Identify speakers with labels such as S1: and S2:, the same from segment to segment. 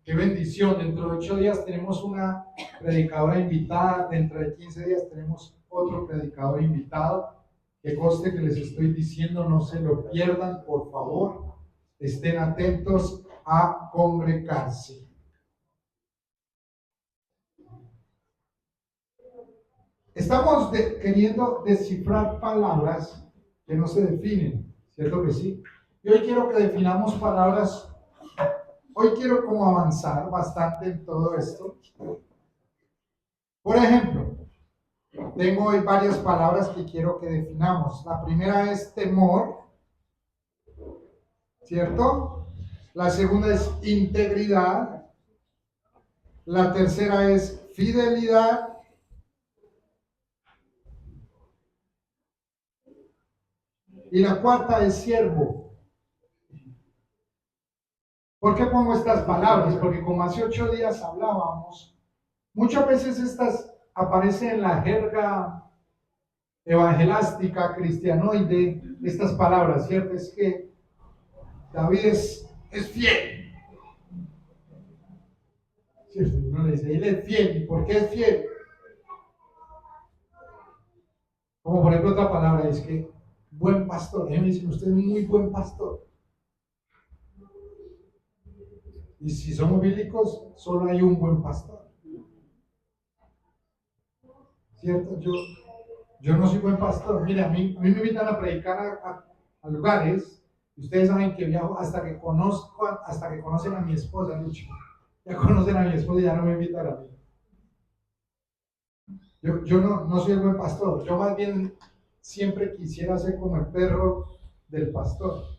S1: Qué bendición. Dentro de 8 días tenemos una predicadora invitada. Dentro de 15 días tenemos otro predicador invitado. Que conste que les estoy diciendo, no se lo pierdan, por favor. Estén atentos a congregarse. Estamos queriendo descifrar palabras que no se definen, ¿cierto que sí? Y hoy quiero que definamos palabras. Hoy quiero como avanzar bastante en todo esto. Por ejemplo, tengo hoy varias palabras que quiero que definamos. La primera es temor, ¿cierto? La segunda es integridad. La tercera es fidelidad. Y la cuarta es siervo. ¿Por qué pongo estas palabras? Porque como hace 8 días hablábamos, muchas veces estas aparecen en la jerga evangelástica, cristianoide, estas palabras, ¿cierto? Es que David es fiel. ¿Cierto? Uno le dice, él es fiel. ¿Y por qué es fiel? Como por ejemplo otra palabra, es que buen pastor. Ellos me dicen, usted es un muy buen pastor. Y si somos bíblicos, solo hay un buen pastor. ¿Cierto? Yo no soy buen pastor. Mire, a mí me invitan a predicar a lugares. Y ustedes saben que viajo hasta que conocen a mi esposa, Lucho. Ya conocen a mi esposa y ya no me invitan a mí. Yo no soy el buen pastor. Yo más bien siempre quisiera ser como el perro del pastor.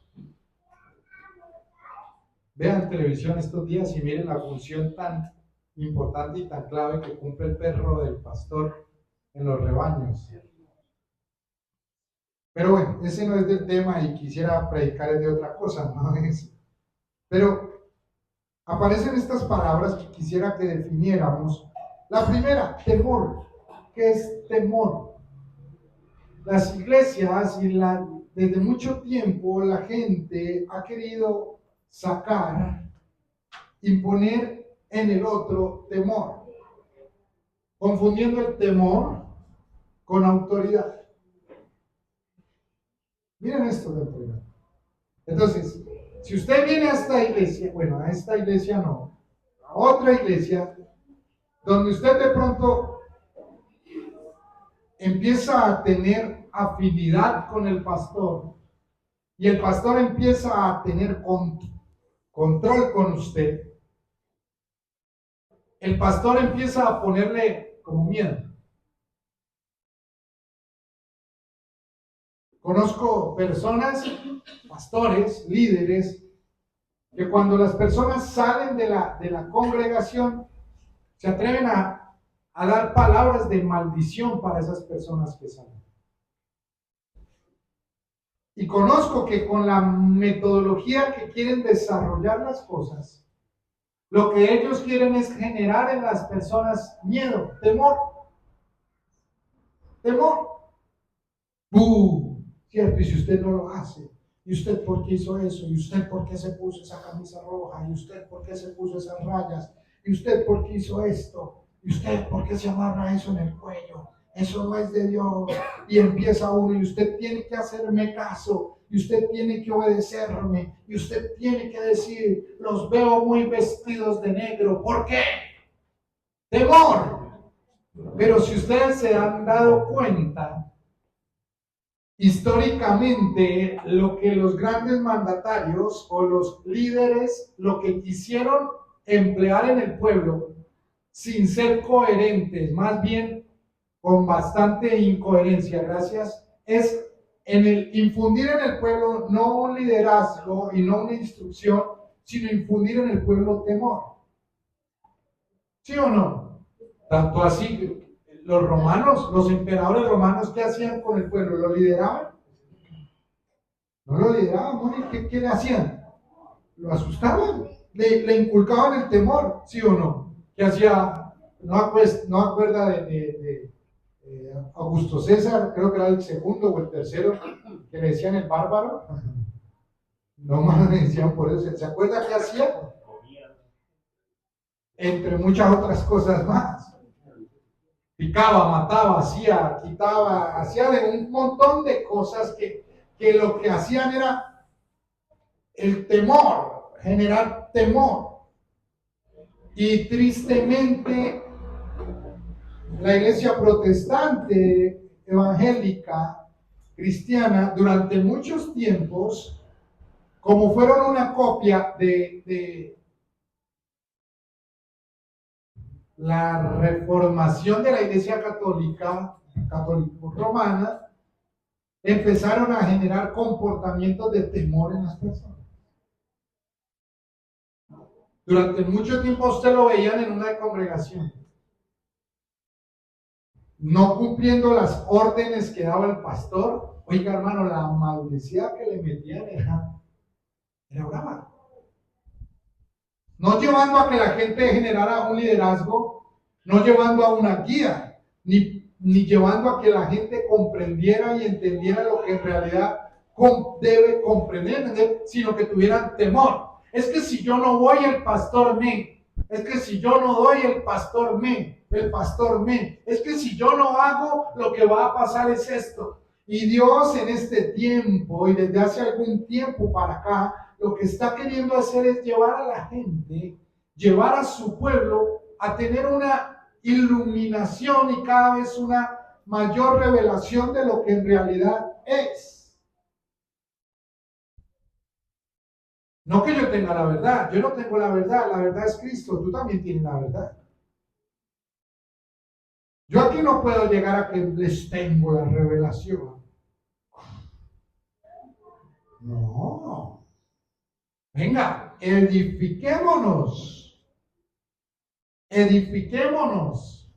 S1: Vean televisión estos días y miren la función tan importante y tan clave que cumple el perro del pastor en los rebaños. Pero bueno, ese no es del tema y quisiera predicar de otra cosa, no es. Pero aparecen estas palabras que quisiera que definiéramos. La primera, temor. ¿Qué es temor? Las iglesias desde mucho tiempo la gente ha querido imponer en el otro temor, confundiendo el temor con autoridad. Miren esto del primero. Entonces, si usted viene a esta iglesia, bueno, a esta iglesia no, a otra iglesia, donde usted de pronto empieza a tener afinidad con el pastor y el pastor empieza a tener control con usted, el pastor empieza a ponerle como miedo. Conozco personas, pastores, líderes, que cuando las personas salen de la congregación, se atreven a dar palabras de maldición para esas personas que salen. Y conozco que con la metodología que quieren desarrollar las cosas, lo que ellos quieren es generar en las personas miedo, temor. ¿Cierto? Y si usted no lo hace, ¿y usted por qué hizo eso? ¿Y usted por qué se puso esa camisa roja? ¿Y usted por qué se puso esas rayas? ¿Y usted por qué hizo esto? ¿Y usted por qué se amarra eso en el cuello? Eso no es de Dios. Y empieza uno, y usted tiene que hacerme caso, y usted tiene que obedecerme, y usted tiene que decir, los veo muy vestidos de negro. ¿Por qué? Temor. Pero si ustedes se han dado cuenta, históricamente, lo que los grandes mandatarios o los líderes, lo que quisieron emplear en el pueblo, sin ser coherentes, más bien con bastante incoherencia, gracias, es en el infundir en el pueblo no un liderazgo y no una instrucción, sino infundir en el pueblo temor. ¿Sí o no? Tanto así, los romanos, los emperadores romanos, ¿qué hacían con el pueblo? ¿Lo lideraban? No lo lideraban, ¿no? ¿Qué le hacían? Lo asustaban, le inculcaban el temor, ¿sí o no? ¿Qué hacía? No acuerda de Augusto César, creo que era el segundo o el tercero, que le decían el bárbaro. No más le decían por eso. ¿Se acuerda qué hacía? entre muchas otras cosas más. Picaba, mataba, hacía, quitaba, hacía de un montón de cosas que lo que hacían era el temor, generar temor. Y tristemente, la iglesia protestante, evangélica, cristiana, durante muchos tiempos, como fueron una copia de la reformación de la iglesia católica, católico-romana, empezaron a generar comportamientos de temor en las personas. Durante mucho tiempo usted lo veían en una congregación, no cumpliendo las órdenes que daba el pastor. Oiga, hermano, la maldecida que le metían era brava. No llevando a que la gente generara un liderazgo, no llevando a una guía, ni llevando a que la gente comprendiera y entendiera lo que en realidad debe comprender, sino que tuvieran temor. Es que si yo no voy, el pastor me. Es que si yo no doy, el pastor me. Es que si yo no hago, lo que va a pasar es esto. Y Dios en este tiempo y desde hace algún tiempo para acá, lo que está queriendo hacer es llevar a la gente, llevar a su pueblo a tener una iluminación y cada vez una mayor revelación de lo que en realidad es. No que yo tenga la verdad, yo no tengo la verdad es Cristo, tú también tienes la verdad. Yo aquí no puedo llegar a que les tengo la revelación. No. Venga, edifiquémonos. Edifiquémonos.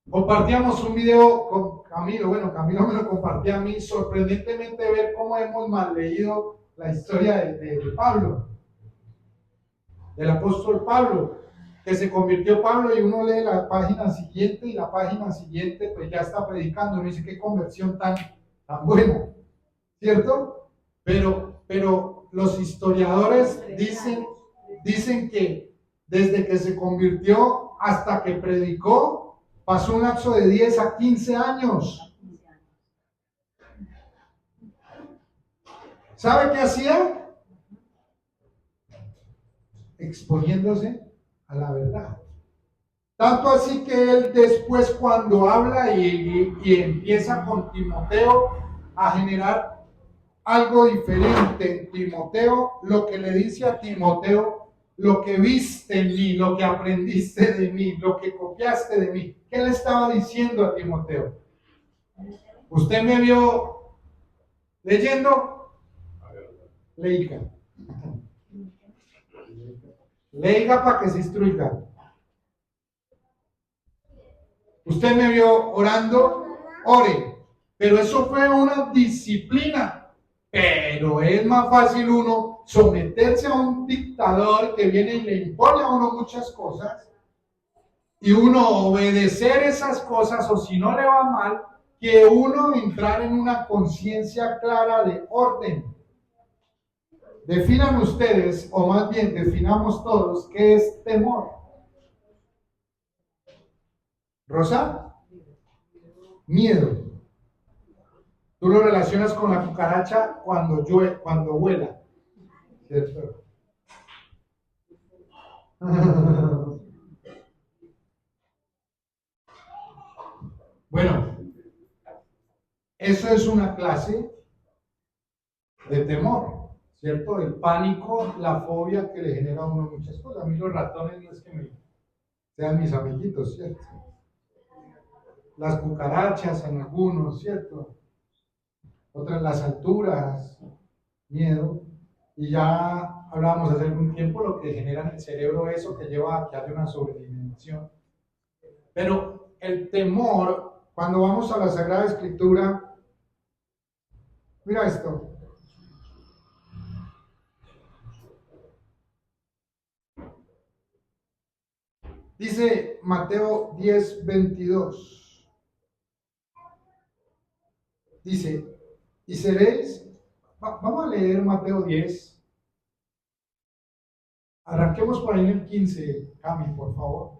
S1: Compartíamos un video con Camilo. Bueno, Camilo me lo compartía a mí. Sorprendentemente ver cómo hemos mal leído la historia de Pablo, del apóstol Pablo, que se convirtió Pablo y uno lee la página siguiente y la página siguiente pues ya está predicando. No dice qué conversión tan buena, ¿cierto? Pero los historiadores dicen que desde que se convirtió hasta que predicó, pasó un lapso de 10 a 15 años. ¿Sabe qué hacía? Exponiéndose a la verdad. Tanto así que él después cuando habla y empieza con Timoteo a generar algo diferente en Timoteo, lo que le dice a Timoteo, lo que viste en mí, lo que aprendiste de mí, lo que copiaste de mí. ¿Qué le estaba diciendo a Timoteo? ¿Usted me vio leyendo? Leiga. Leiga para que se instruya. ¿Usted me vio orando? Ore. Pero eso fue una disciplina. Pero es más fácil uno someterse a un dictador que viene y le impone a uno muchas cosas y uno obedecer esas cosas, o si no le va mal, que uno entrar en una conciencia clara de orden. Definan ustedes, o más bien definamos todos, ¿qué es temor? ¿Rosa? Miedo. Tú lo relacionas con la cucaracha cuando vuela, ¿cierto? Bueno, eso es una clase de temor, ¿cierto? El pánico, la fobia que le genera a uno muchas cosas. A mí los ratones no es que sean mis amiguitos, ¿cierto? Las cucarachas en algunos, ¿cierto? Otras las alturas, miedo. Y ya hablábamos hace algún tiempo lo que genera en el cerebro eso que lleva a que haya una sobredimensión. Pero el temor, cuando vamos a la Sagrada Escritura, mira esto. Dice Mateo 10:22. Dice, y seréis, vamos a leer Mateo 10, Arranquemos por ahí en el 15, Cami, por favor.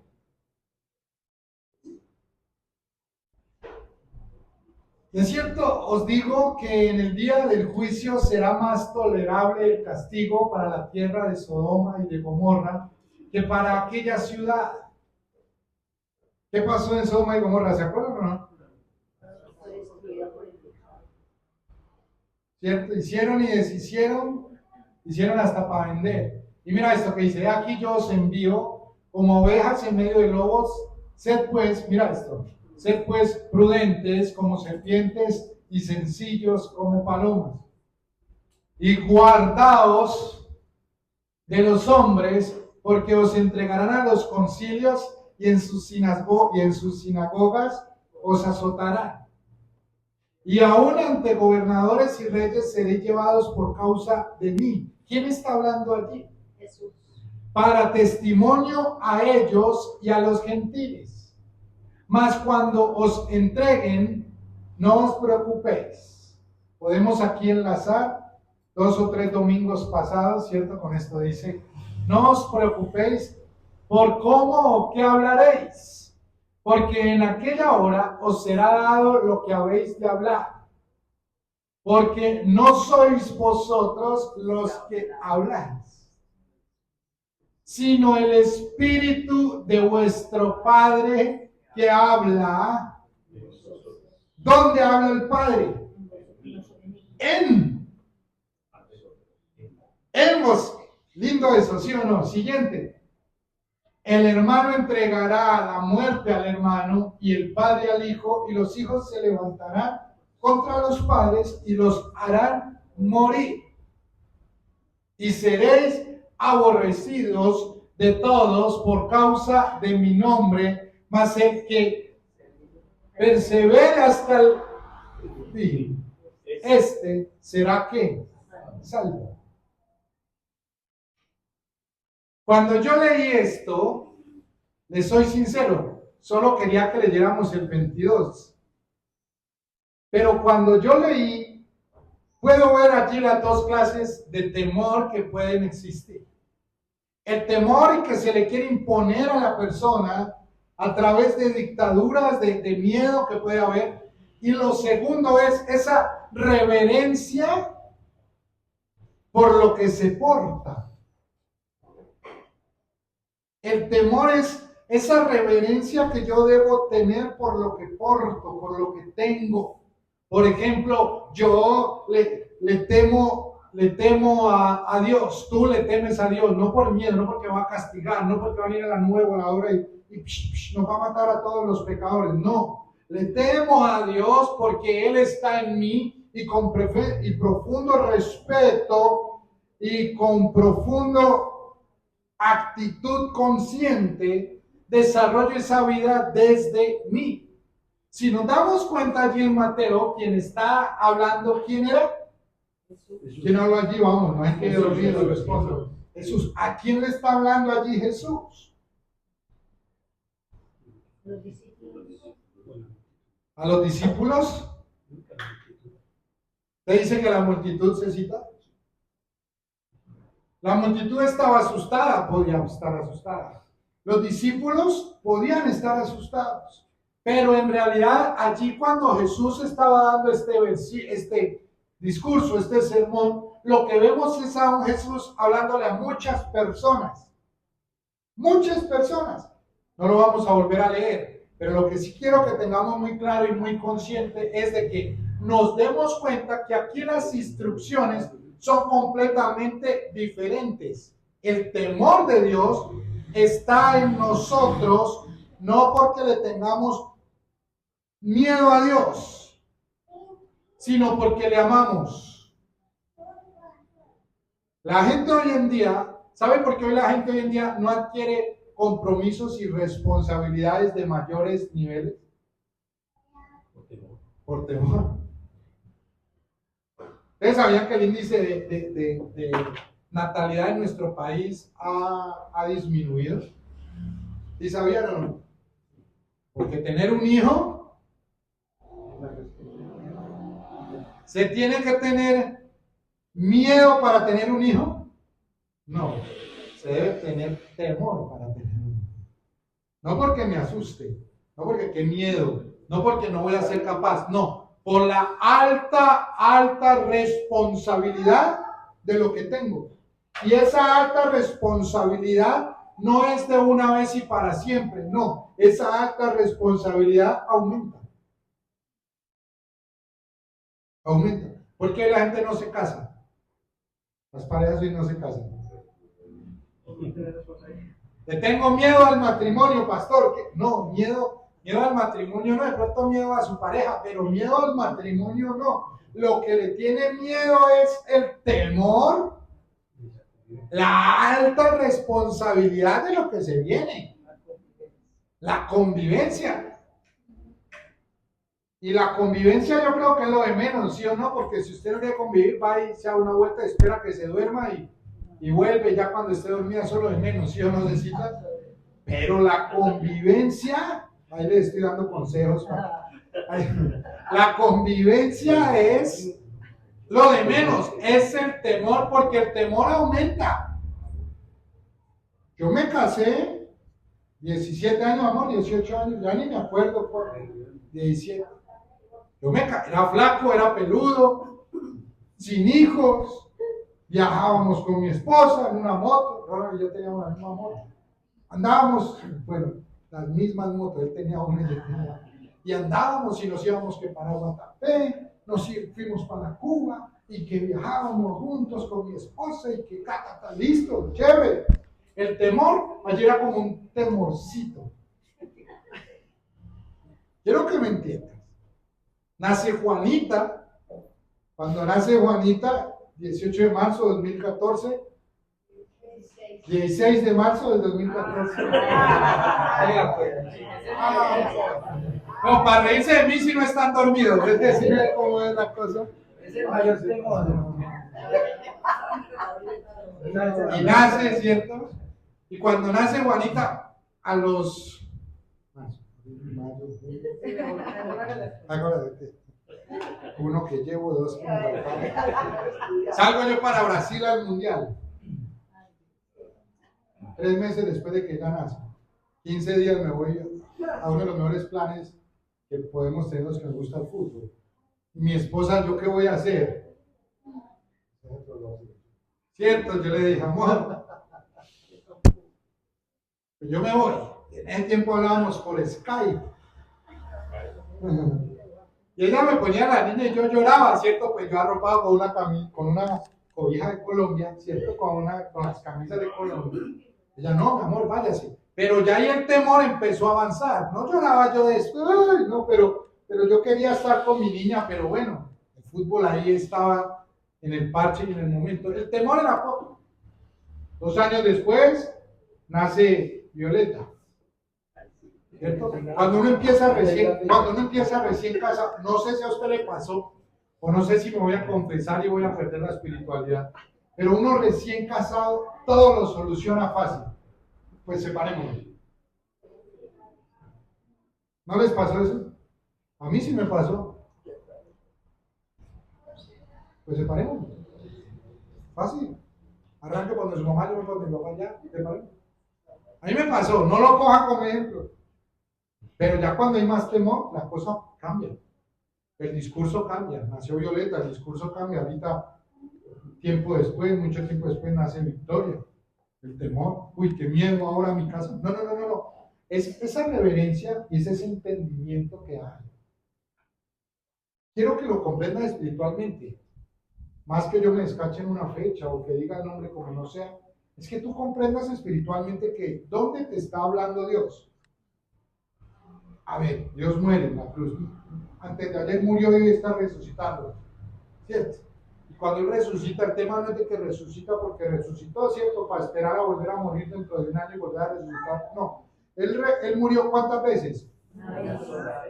S1: De cierto, os digo que en el día del juicio será más tolerable el castigo para la tierra de Sodoma y de Gomorra que para aquella ciudad. ¿Qué pasó en Sodoma y Gomorra? ¿Se acuerdan o no? ¿Cierto? Hicieron y deshicieron, hicieron hasta para vender. Y mira esto que dice: aquí yo os envío como ovejas en medio de lobos. Sed pues, mira esto, sed pues prudentes como serpientes y sencillos como palomas. Y guardaos de los hombres, porque os entregarán a los concilios y en sus sinagogas os azotarán. Y aún ante gobernadores y reyes seréis llevados por causa de mí. ¿Quién está hablando allí?
S2: Jesús.
S1: Para testimonio a ellos y a los gentiles. Mas cuando os entreguen, no os preocupéis. Podemos aquí enlazar 2 o 3 domingos pasados, ¿cierto? Con esto dice: no os preocupéis por cómo o qué hablaréis, porque en aquella hora os será dado lo que habéis de hablar. Porque no sois vosotros los que habláis, sino el Espíritu de vuestro Padre que habla. ¿Dónde habla el Padre? En vos. Lindo eso, ¿sí o no? Siguiente. El hermano entregará la muerte al hermano y el padre al hijo, y los hijos se levantarán contra los padres y los harán morir. Y seréis aborrecidos de todos por causa de mi nombre, mas el que persevere hasta el fin, este será ¿qué? Salvo. Cuando yo leí esto, les soy sincero, solo quería que leyéramos el 22. Pero cuando yo leí, puedo ver allí las dos clases de temor que pueden existir. El temor que se le quiere imponer a la persona a través de dictaduras, de miedo que puede haber. Y lo segundo es esa reverencia por lo que se porta. El temor es esa reverencia que yo debo tener por lo que porto, por lo que tengo. Por ejemplo, yo le temo a Dios, tú le temes a Dios, no por miedo, no porque va a castigar, no porque va a venir a la nueva a la hora y nos va a matar a todos los pecadores, no. Le temo a Dios porque Él está en mí y con profundo respeto y con profundo actitud consciente, desarrollo esa vida desde mí. Si nos damos cuenta allí en Mateo, quien está hablando, ¿quién era? Jesús. ¿Quién habla allí? Vamos, no hay que dormir, lo respondo. Jesús. ¿A quién le está hablando allí Jesús?
S2: Los discípulos.
S1: ¿A los discípulos? ¿Te dice que la multitud se cita? La multitud estaba asustada, podía estar asustada. Los discípulos podían estar asustados. Pero en realidad allí cuando Jesús estaba dando este discurso, este sermón, lo que vemos es a un Jesús hablándole a muchas personas. Muchas personas. No lo vamos a volver a leer. Pero lo que sí quiero que tengamos muy claro y muy consciente es de que nos demos cuenta que aquí las instrucciones son completamente diferentes. El temor de Dios está en nosotros, no porque le tengamos miedo a Dios, sino porque le amamos. La gente hoy en día, ¿sabe por qué hoy la gente hoy en día no adquiere compromisos y responsabilidades de mayores niveles? Por temor. ¿Ustedes sabían que el índice de natalidad en nuestro país ha disminuido? ¿Sí sabían o no? Porque tener un hijo, ¿se tiene que tener miedo para tener un hijo? No, Usted debe tener temor para tener un hijo. No porque me asuste, no porque qué miedo, no porque no voy a ser capaz, no, por la alta responsabilidad de lo que tengo. Y esa alta responsabilidad no es de una vez y para siempre, no, esa alta responsabilidad aumenta. Aumenta. ¿Por qué la gente no se casa? Las parejas hoy no se casan. Le tengo miedo al matrimonio, pastor. No, miedo al matrimonio no, de pronto miedo a su pareja, pero miedo al matrimonio no. Lo que le tiene miedo es el temor, la alta responsabilidad de lo que se viene, la convivencia. Y la convivencia yo creo que es lo de menos, ¿sí o no? Porque si usted no quiere convivir, va y se da una vuelta, espera que se duerma y vuelve ya cuando esté dormida, solo de menos, ¿sí o no, Cecita? Pero la convivencia, ahí le estoy dando consejos. La convivencia es lo de menos, es el temor, porque el temor aumenta. Yo me casé, 17 años, amor, 18 años, ya ni me acuerdo, 17. Era flaco, era peludo, sin hijos, viajábamos con mi esposa en una moto, ahora yo tenía una misma moto. Andábamos, bueno, las mismas motos, él tenía una y yo tenía. Y andábamos y nos íbamos que para Guatapé, fuimos para Cuba y que viajábamos juntos con mi esposa y que está listo, chévere. El temor allí era como un temorcito. Quiero que me entiendas. Nace Juanita, cuando nace Juanita, 18 de marzo de 2014, 16 de marzo del 2014. No, para reírse de mí si no están dormidos, es decir, cómo es la cosa. Es el mayor temor. Y nace, ¿cierto? Y cuando nace Juanita, a los... Uno que llevo, dos que me salgo yo para Brasil al mundial. 3 meses después de que ella nace. 15 días me voy a uno de los mejores planes que podemos tener los que nos gusta el fútbol. Y mi esposa, ¿yo qué voy a hacer? Cierto, yo le dije, amor, pues yo me voy. En ese tiempo hablábamos por Skype. Y ella me ponía la niña y yo lloraba, ¿cierto? Pues yo arropado con una cobija de Colombia, ¿cierto? Con las camisas de Colombia. Ella, no, mi amor, váyase. Pero ya ahí el temor empezó a avanzar. No lloraba yo de esto, ay, no, pero yo quería estar con mi niña, pero bueno, el fútbol ahí estaba en el parche y en el momento. El temor era poco. 2 años después, nace Violeta. ¿Cierto? Cuando uno empieza recién casa, no sé si a usted le pasó, o no sé si me voy a confesar y voy a perder la espiritualidad, pero uno recién casado, todo lo soluciona fácil. Pues separémonos. ¿No les pasó eso? A mí sí me pasó. Pues separémonos. Fácil. Arranque cuando su mamá, yo me con mi papá, ya, separémonos. A mí me pasó, no lo cojan como ejemplo. Pero ya cuando hay más temor, la cosa cambia. El discurso cambia. Nació Violeta, el discurso cambia. Ahorita, mucho tiempo después, nace Victoria. El temor. Uy, qué miedo ahora a mi casa. No. Es esa reverencia y ese entendimiento que hay. Quiero que lo comprendan espiritualmente. Más que yo me descache en una fecha o que diga el nombre como no sea. Es que tú comprendas espiritualmente que ¿dónde te está hablando Dios? A ver, Dios muere en la cruz. Antes de ayer murió y hoy está resucitando. ¿Cierto? Y cuando Él resucita, el tema no es de que resucita porque resucitó, ¿cierto? Para esperar a volver a morir dentro de un año y volver a resucitar. No. Él murió ¿cuántas veces?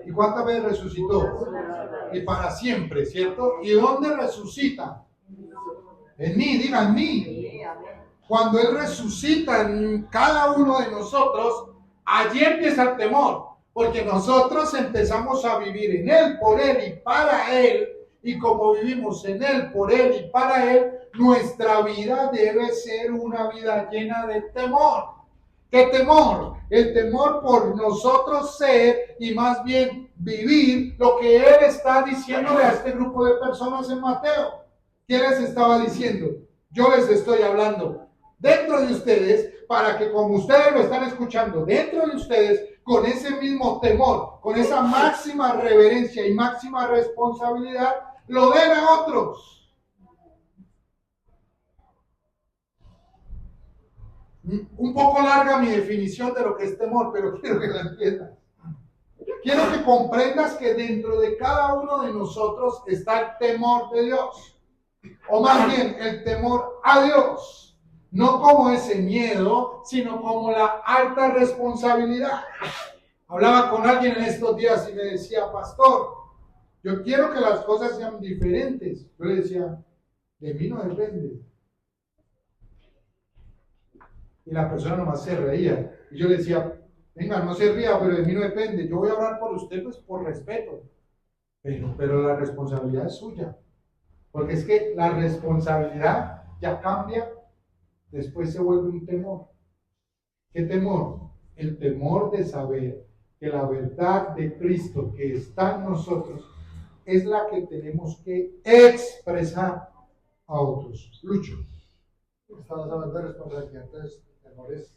S1: ¿Y cuántas veces resucitó? Y para siempre, ¿cierto? ¿Y dónde resucita? En mí, diga en mí. Cuando Él resucita en cada uno de nosotros, allí empieza el temor. Porque nosotros empezamos a vivir en Él, por Él y para Él. y como vivimos en Él, por Él y para Él, nuestra vida debe ser una vida llena de temor. ¿Qué temor? El temor por nosotros ser y más bien vivir lo que Él está diciéndole a este grupo de personas en Mateo. ¿Qué les estaba diciendo? Yo les estoy hablando dentro de ustedes para que como ustedes lo están escuchando, dentro de ustedes, con ese mismo temor, con esa máxima reverencia y máxima responsabilidad, lo den a otros. Un poco larga mi definición de lo que es temor, pero quiero que la entiendas. Quiero que comprendas que dentro de cada uno de nosotros está el temor de Dios, o más bien el temor a Dios, no como ese miedo, sino como la alta responsabilidad. Hablaba con alguien en estos días y me decía, pastor, yo quiero que las cosas sean diferentes. Yo le decía, de mí no depende. Y la persona nomás se reía. Y yo le decía, venga, no se ría, pero de mí no depende. Yo voy a orar por usted, pues por respeto. Pero la responsabilidad es suya. Porque es que la responsabilidad ya cambia, después se vuelve un temor. ¿Qué temor? El temor de saber que la verdad de Cristo que está en nosotros es la que tenemos que expresar a otros. Lucho.
S2: Estamos hablando de responsabilidad, entonces el temor es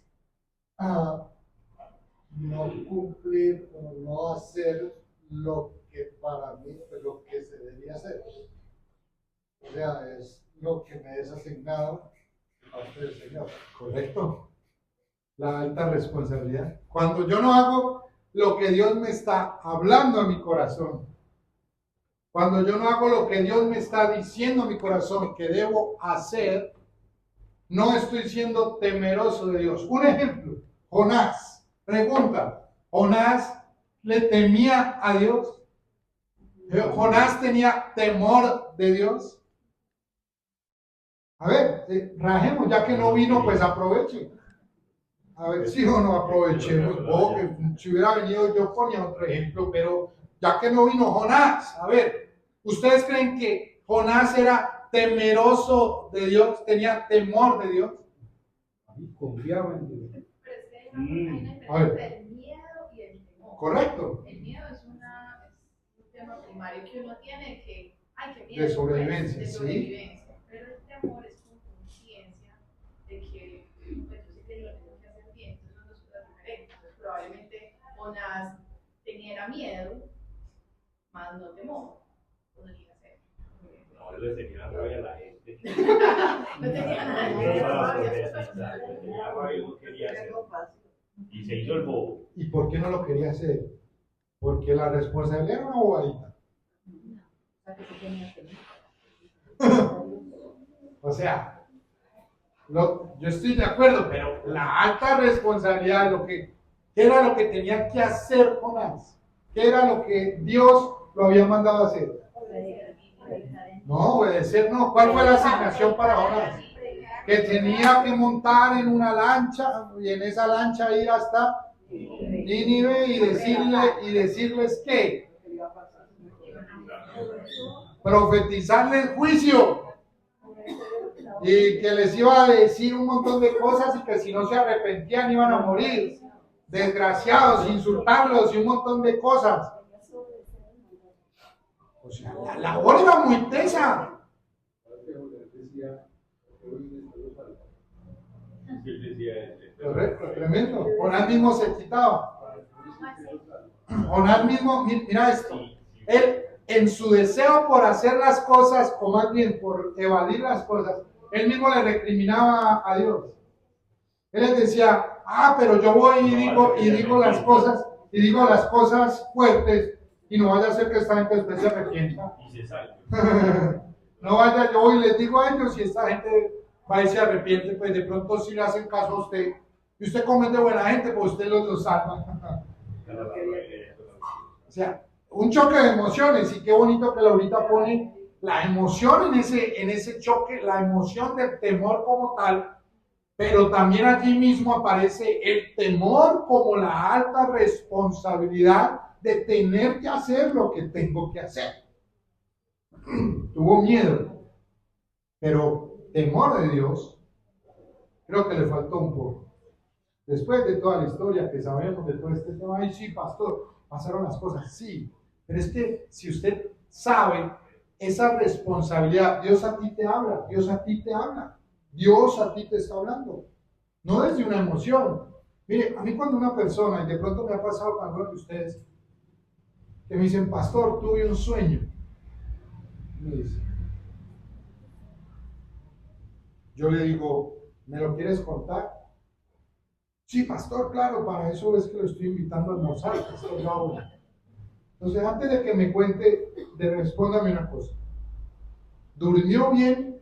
S2: no cumplir o no hacer lo que para mí es lo que se debería hacer. O sea, es lo que me es asignado a usted, el Señor.
S1: Correcto. La alta responsabilidad. Cuando yo no hago lo que Dios me está hablando a mi corazón, cuando yo no hago lo que Dios me está diciendo a mi corazón que debo hacer, no estoy siendo temeroso de Dios. Un ejemplo, Jonás. Pregunta, ¿Jonás le temía a Dios? ¿Jonás tenía temor de Dios? A ver, rajemos, ya que no vino, pues aproveche. A ver si o no aprovechemos. Oh, que si hubiera venido yo ponía otro ejemplo, pero ya que no vino Jonás, a ver, ¿ustedes creen que Jonás era temeroso de Dios? ¿Tenía temor de Dios?
S3: Confiaba en Dios.
S4: Pero es que hay una
S1: A ver.
S4: diferencia del miedo y el temor.
S1: Correcto.
S4: El miedo es un tema primario que uno tiene que, ay, qué miedo.
S1: De sobrevivencia,
S4: de
S1: sí.
S4: sobrevivencia. Pero el temor es con conciencia de que, pues yo sé que lo tengo que hacer bien, entonces son dos cosas diferentes. Entonces, probablemente Jonás tenía miedo, más no temor. Podría ser.
S5: No, le tenía rabia a la gente.
S4: No tenía nada de
S5: Tenía rabia y no quería hacerlo. Y se hizo el bobo.
S1: ¿Y por qué no lo quería hacer? Porque la responsabilidad era una bobadita. O sea, yo estoy de acuerdo, pero la alta responsabilidad de ¿qué era lo que tenía que hacer Jonás? ¿Qué era lo que Dios lo había mandado a hacer? No, obedecer no. ¿Cuál fue la asignación para Jonás? Que tenía que montar en una lancha y en esa lancha ir hasta Nínive y decirles que profetizarle el juicio y que les iba a decir un montón de cosas y que si no se arrepentían iban a morir, desgraciados, insultarlos y un montón de cosas. O sea, la labor era muy tesa. Correcto, tremendo. Jonás mismo se quitaba. Jonás mismo, mira esto. Él, en su deseo por hacer las cosas, o más bien por evadir las cosas, él mismo le recriminaba a Dios. Él les decía, pero yo voy y digo las cosas fuertes, y no vaya a ser que esta gente después se arrepienta.
S5: Y se sale.
S1: No vaya, yo voy y les digo a ellos, y esta gente va y se arrepiente, pues de pronto sí le hacen caso a usted. Y usted como es de buena gente, pues usted los salva. O sea, un choque de emociones, y qué bonito que Laurita pone la emoción en ese choque, la emoción del temor como tal, pero también allí mismo aparece el temor como la alta responsabilidad de tener que hacer lo que tengo que hacer. tuvo miedo, pero temor de Dios, creo que le faltó un poco. Después de toda la historia que sabemos de todo este tema, ay sí, pastor, pasaron las cosas, sí, pero es que si usted sabe esa responsabilidad, Dios a ti te habla, Dios a ti te habla, Dios a ti te está hablando, no desde una emoción. Mire, a mí cuando una persona, y de pronto me ha pasado con algunos de ustedes, que me dicen, pastor, tuve un sueño, me dice, yo le digo, ¿me lo quieres contar? Sí, pastor, claro, para eso es que lo estoy invitando a almorzar, pastor Raúl. Entonces, antes de que me cuente, respóndame una cosa. ¿Durmió bien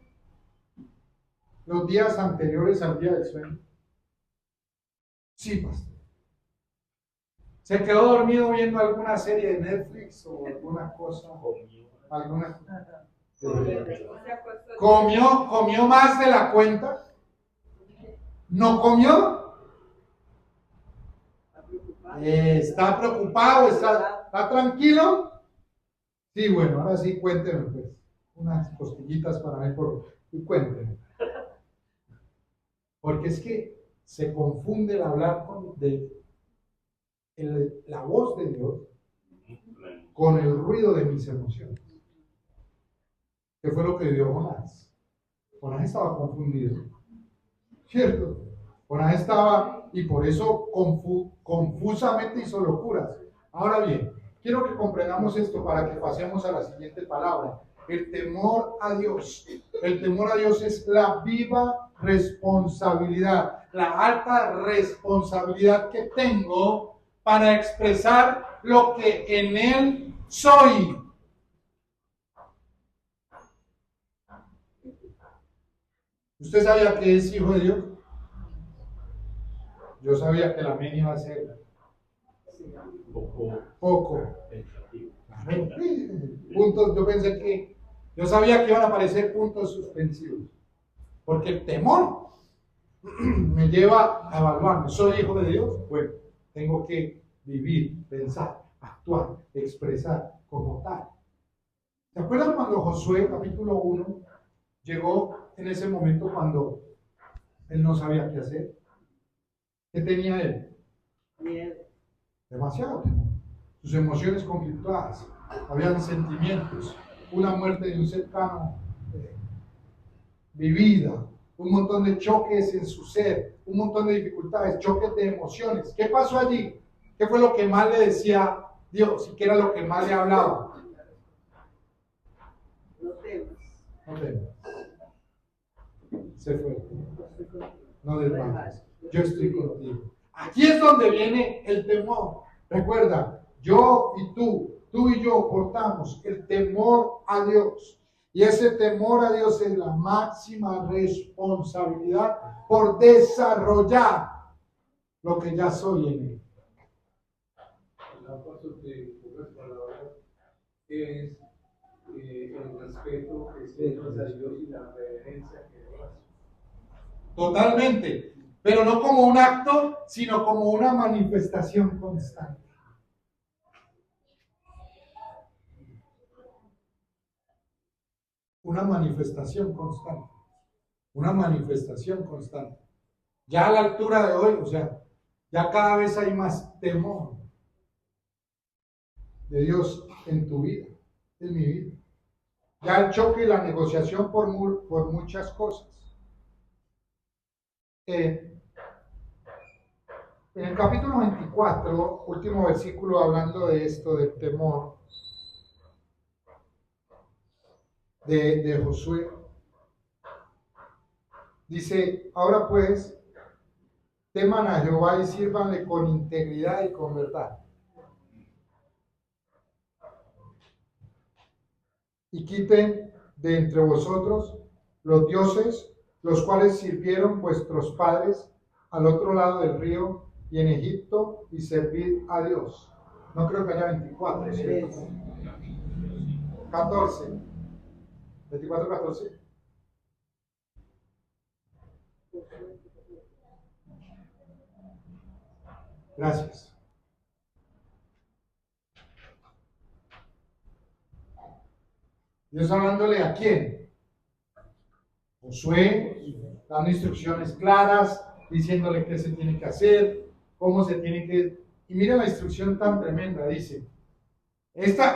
S1: los días anteriores al día del sueño? Sí, pastor. ¿Se quedó dormido viendo alguna serie de Netflix o alguna cosa? ¿Alguna? ¿Comió más de la cuenta? ¿No comió? ¿Está preocupado? ¿Está tranquilo? Sí, bueno, ahora sí cuénteme pues. Unas costillitas para mí y cuénteme. Porque es que se confunde el hablar la voz de Dios con el ruido de mis emociones. ¿Qué fue lo que dio Jonás? Jonás estaba confundido, ¿cierto? Jonás estaba, y por eso confusamente hizo locuras. Ahora bien, quiero que comprendamos esto para que pasemos a la siguiente palabra. El temor a Dios. El temor a Dios es la viva responsabilidad, la alta responsabilidad que tengo para expresar lo que en Él soy. ¿Usted sabía que es hijo de Dios? Yo sabía que la amén iba a ser poco. Claro. Puntos, yo sabía que iban a aparecer puntos suspensivos. Porque el temor me lleva a evaluarme. ¿Soy hijo de Dios? Bueno, tengo que vivir, pensar, actuar, expresar como tal. ¿Se acuerdan cuando Josué, capítulo 1, llegó en ese momento cuando él no sabía qué hacer? ¿Qué tenía él? Miedo. Demasiado temor. Sus emociones conflictuadas. Habían sentimientos. Una muerte de un cercano vivida. Un montón de choques en su ser. Un montón de dificultades. Choques de emociones. ¿Qué pasó allí? ¿Qué fue lo que más le decía Dios? ¿Y qué era lo que más le hablaba? No temas. No temas. Se fue. No desmayes. Yo estoy contigo. Aquí es donde viene el temor. Recuerda, yo y tú y yo portamos el temor a Dios. Y ese temor a Dios es la máxima responsabilidad por desarrollar lo que ya soy en Él.
S3: La paso de pocas palabras es el respeto que sientes a Dios y la reverencia que le das.
S1: Totalmente, pero no como un acto, sino como una manifestación constante. Una manifestación constante. Una manifestación constante. Ya a la altura de hoy, o sea, ya cada vez hay más temor de Dios en tu vida, en mi vida. Ya el choque y la negociación por muchas cosas. En el capítulo 24, último versículo hablando de esto, del temor de Josué, dice, ahora pues, teman a Jehová y sírvanle con integridad y con verdad. Y quiten de entre vosotros los dioses, los cuales sirvieron vuestros padres al otro lado del río y en Egipto, y servid a Dios. No creo que haya 24, ¿cierto? 14. 24, 14. Gracias. Dios hablándole ¿a quién? Josué, dando instrucciones claras, diciéndole qué se tiene que hacer, cómo se tiene que... Y mira la instrucción tan tremenda, dice.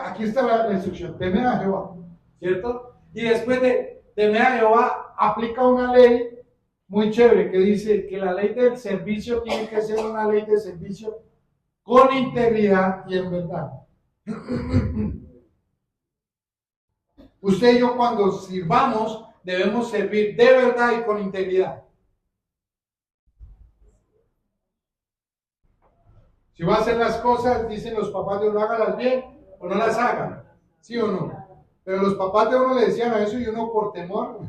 S1: Aquí está la instrucción, teme a Jehová, ¿cierto? Y después de temer a Jehová, aplica una ley muy chévere que dice que la ley del servicio tiene que ser una ley de servicio con integridad y en verdad. Usted y yo cuando sirvamos debemos servir de verdad y con integridad. Si va a hacer las cosas, dicen los papás de uno, hágalas bien o no las hagan, ¿sí o no? Pero los papás de uno le decían a eso y uno por temor,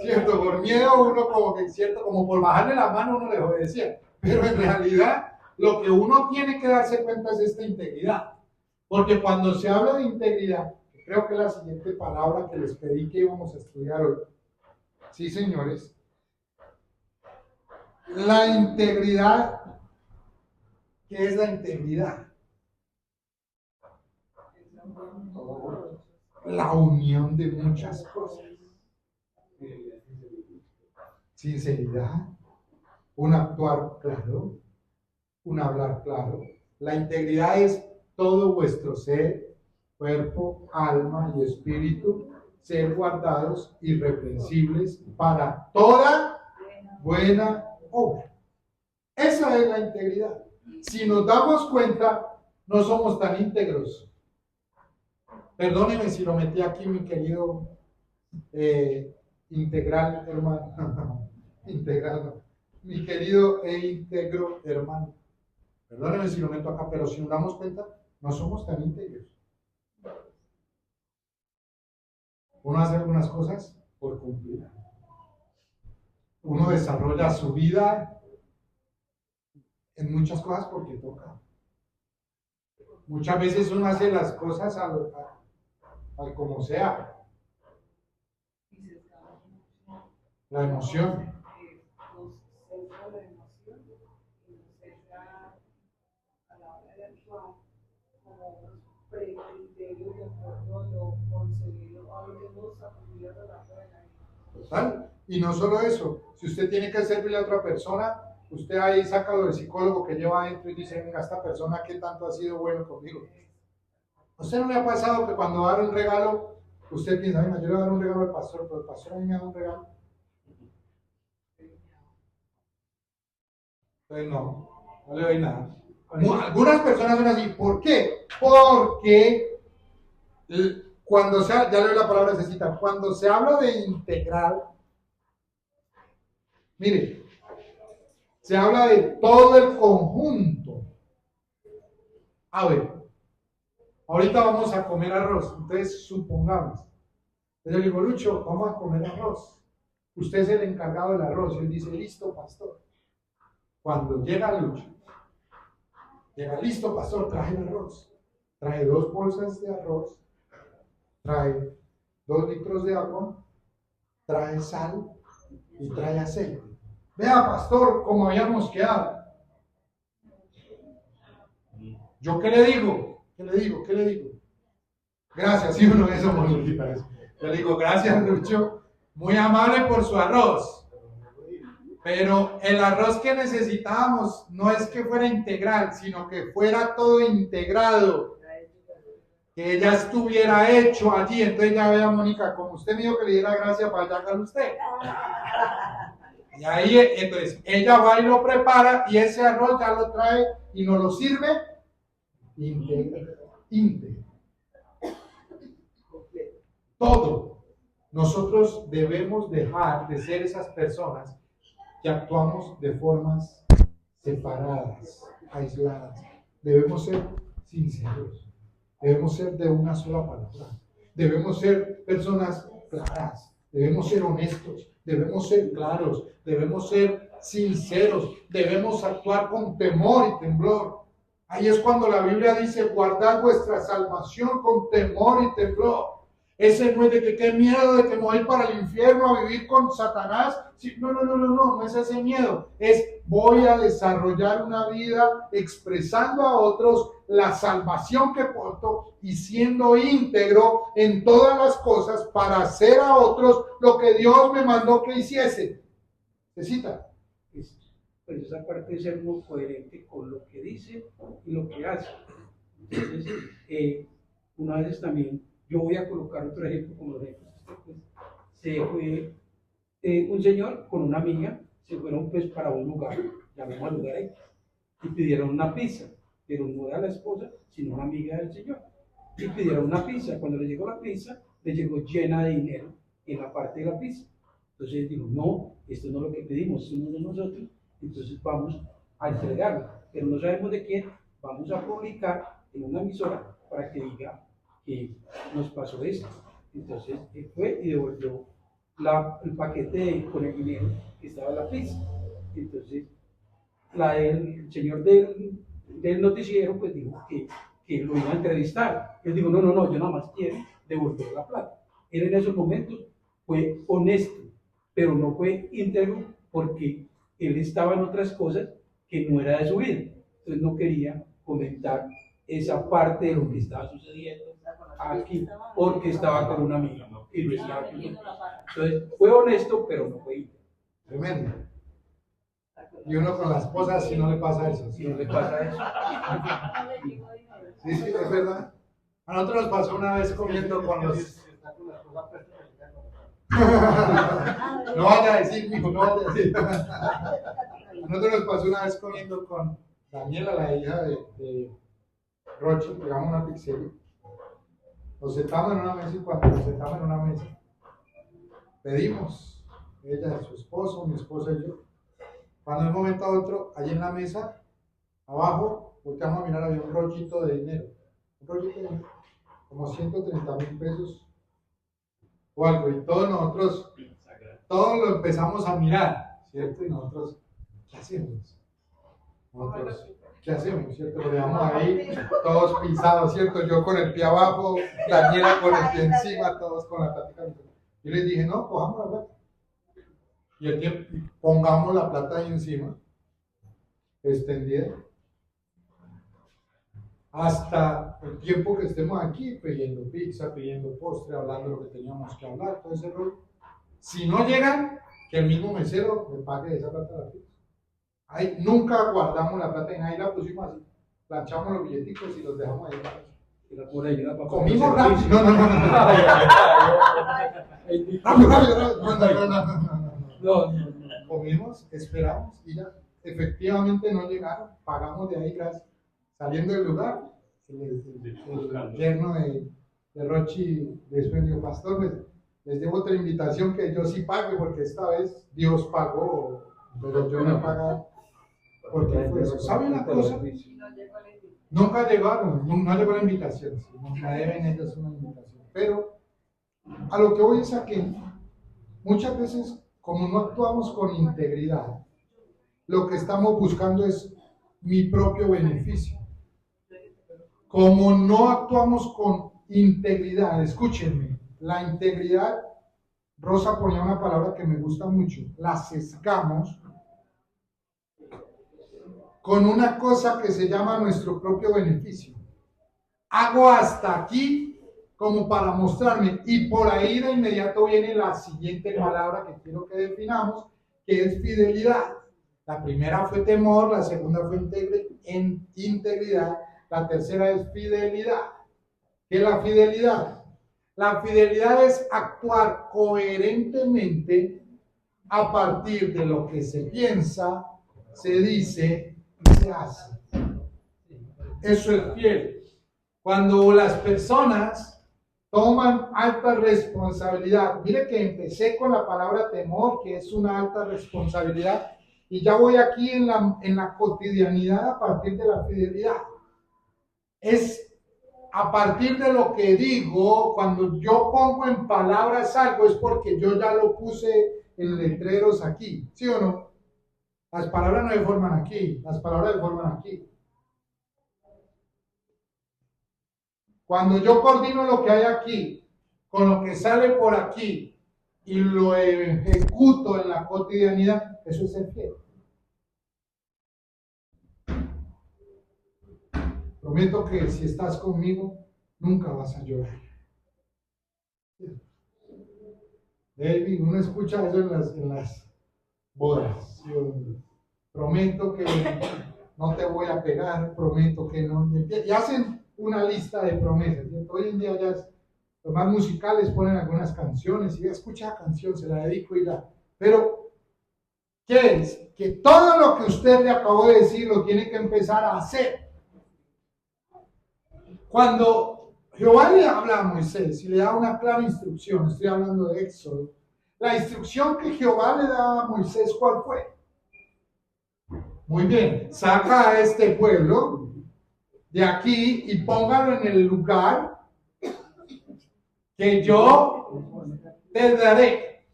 S1: ¿cierto? Por miedo uno como que, ¿cierto? Como por bajarle la mano uno le obedecía. Pero en realidad lo que uno tiene que darse cuenta es esta integridad. Porque cuando se habla de integridad, creo que es la siguiente palabra que les pedí que íbamos a estudiar hoy. Sí, señores. La integridad. ¿Qué es la integridad? La unión de muchas cosas. Sinceridad, un actuar claro, un hablar claro. La integridad es todo vuestro ser, cuerpo, alma y espíritu, ser guardados irreprensibles para toda buena obra. Esa es la integridad. Si nos damos cuenta, no somos tan íntegros. Perdóneme si lo metí aquí, mi querido integral hermano. Integral, no. Mi querido e íntegro hermano. Perdóneme si lo meto acá, pero si nos damos cuenta, no somos tan íntegros. Uno hace algunas cosas por cumplir. Uno desarrolla su vida en muchas cosas porque toca. Muchas veces uno hace las cosas al como sea. La emoción. Total. Y no solo eso, si usted tiene que servirle a otra persona, usted ahí saca lo del psicólogo que lleva adentro y dice, venga, esta persona que tanto ha sido bueno conmigo. ¿A usted no le ha pasado que cuando va a dar un regalo, usted piensa, venga, yo le voy a dar un regalo al pastor, pero el pastor a mí me da un regalo? Entonces no le doy nada. Algunas personas son así. ¿Por qué? Porque cuando se ya leo la palabra necesita, cuando se habla de integral, mire, se habla de todo el conjunto. A ver, ahorita vamos a comer arroz, entonces supongamos, yo le digo, Lucho, vamos a comer arroz. Usted es el encargado del arroz, y él dice, listo, pastor. Cuando llega Lucho, llega, listo, pastor, traje el arroz. Trae 2 bolsas de arroz, trae 2 litros de agua, trae sal y trae aceite. Vea, pastor, como habíamos quedado. ¿Yo qué le digo? ¿Qué le digo? ¿Qué le digo? Gracias, sí, uno de esos monolitas. Yo le digo, gracias, Lucho, muy amable por su arroz. Pero el arroz que necesitábamos no es que fuera integral, sino que fuera todo integrado. Que ya estuviera hecho allí. Entonces ya vea, Mónica, como usted me dijo que le diera gracias, para allá hágalo usted. Y ahí, entonces, ella va y lo prepara y ese arroz ya lo trae y nos lo sirve íntegro. Todo. Nosotros debemos dejar de ser esas personas que actuamos de formas separadas, aisladas. Debemos ser sinceros. Debemos ser de una sola palabra. Debemos ser personas claras. Debemos ser honestos. Debemos ser claros. Debemos ser sinceros. Debemos actuar con temor y temblor. Ahí es cuando la Biblia dice, guardad vuestra salvación con temor y temblor. Ese no es de que qué miedo de que me voy para el infierno a vivir con Satanás. Sí, no es ese miedo. Es voy a desarrollar una vida expresando a otros la salvación que porto y siendo íntegro en todas las cosas para hacer a otros lo que Dios me mandó que hiciese. ¿Se cita?
S6: Pues esa parte de ser muy coherente con lo que dice y lo que hace. Entonces, una vez también, yo voy a colocar otro ejemplo como lo ejemplos. Pues, se fue un señor con una amiga, se fueron pues para un lugar, llamemos al lugar X, y pidieron una pizza, pero no era la esposa, sino una amiga del señor. Y pidieron una pizza. Cuando le llegó la pizza, le llegó llena de dinero en la parte de la pizza. Entonces él dijo, no, esto no es lo que pedimos, esto no es de nosotros, entonces vamos a entregarlo. Pero no sabemos de quién, vamos a publicar en una emisora para que diga que nos pasó esto. Entonces él fue y devolvió el paquete con el dinero que estaba en la pizza. Entonces el señor del noticiero pues dijo que lo iba a entrevistar. Él dijo, no, yo nada más quiero devolver la plata. Él en esos momentos fue honesto, pero no fue íntegro porque él estaba en otras cosas que no era de su vida. Entonces no quería comentar esa parte de lo que estaba sucediendo aquí porque estaba con una amiga y lo estaba viendo. Entonces fue honesto, pero no fue íntegro.
S1: Tremendo. Y uno con la esposa si no le pasa eso.
S6: Si no le pasa eso.
S1: Sí, es verdad. A nosotros nos pasó una vez comiendo con los... No vaya a decir, mijo, no vaya a decir. A nosotros nos pasó una vez comiendo con Daniela, la hija de Rochi, llegamos a una pizzería. Nos sentamos en una mesa y cuando nos sentamos en una mesa, pedimos, ella, su esposo, mi esposa y yo. Cuando de un momento a otro, allí en la mesa, abajo, volteamos a mirar, había un rollito de dinero. Un rollito de dinero, como 130,000 pesos o algo. Y todos lo empezamos a mirar, ¿cierto? Y nosotros, ¿qué hacemos? ¿Qué hacemos? ¿Cierto? Lo dejamos ahí, todos pisados, ¿cierto? Yo con el pie abajo, Daniela con el pie encima, todos con la táctica. Yo les dije, no, cojamos la plata. Y el tiempo, pongamos la plata ahí encima, extendida, hasta el tiempo que estemos aquí pidiendo pizza, pidiendo postre, hablando de lo que teníamos que hablar, todo ese rollo. Si no llegan, que el mismo mesero me pague esa plata de la pizza. Ahí nunca guardamos la plata, ahí la pusimos así, planchamos los billeticos y los dejamos ahí. Comimos rápido. No. Comimos, esperamos y ya. Efectivamente no llegaron, pagamos de ahí, gracias. Saliendo del lugar, el yerno de Rochi después dijo, pastor, les debo otra invitación que yo sí pague, porque esta vez Dios pagó, pero yo no he pagado. Porque fue eso. ¿Saben la cosa? Nunca llegaron, no llegó la invitación, sí, nunca deben ellos una invitación. Pero a lo que voy es a que muchas veces, como no actuamos con integridad, lo que estamos buscando es mi propio beneficio. Como no actuamos con integridad, escúchenme, la integridad, Rosa ponía una palabra que me gusta mucho, la sesgamos con una cosa que se llama nuestro propio beneficio. Hago hasta aquí como para mostrarme, y por ahí de inmediato viene la siguiente palabra que quiero que definamos, que es fidelidad. La primera fue temor, la segunda fue integridad, la tercera es fidelidad. ¿Qué es la fidelidad? La fidelidad es actuar coherentemente a partir de lo que se piensa, se dice y se hace. Eso es fiel. Cuando las personas toman alta responsabilidad, mire que empecé con la palabra temor, que es una alta responsabilidad, y ya voy aquí en la cotidianidad a partir de la fidelidad. Es a partir de lo que digo, cuando yo pongo en palabras algo, es porque yo ya lo puse en letreros aquí, ¿sí o no? Las palabras no se forman aquí, las palabras se forman aquí. Cuando yo coordino lo que hay aquí con lo que sale por aquí y lo ejecuto en la cotidianidad, eso es ser fiel. Prometo que si estás conmigo, nunca vas a llorar. David, uno escucha eso en las bodas. Yo prometo que no te voy a pegar, prometo que no. Y hacen una lista de promesas. ¿Cierto? Hoy en día ya los más musicales ponen algunas canciones y escucha la canción, se la dedico y la. Pero, ¿qué es? Que todo lo que usted le acabó de decir lo tiene que empezar a hacer. Cuando Jehová le habla a Moisés y le da una clara instrucción, estoy hablando de Éxodo, la instrucción que Jehová le da a Moisés, ¿cuál fue? Muy bien, saca a este pueblo de aquí y póngalo en el lugar que yo te daré,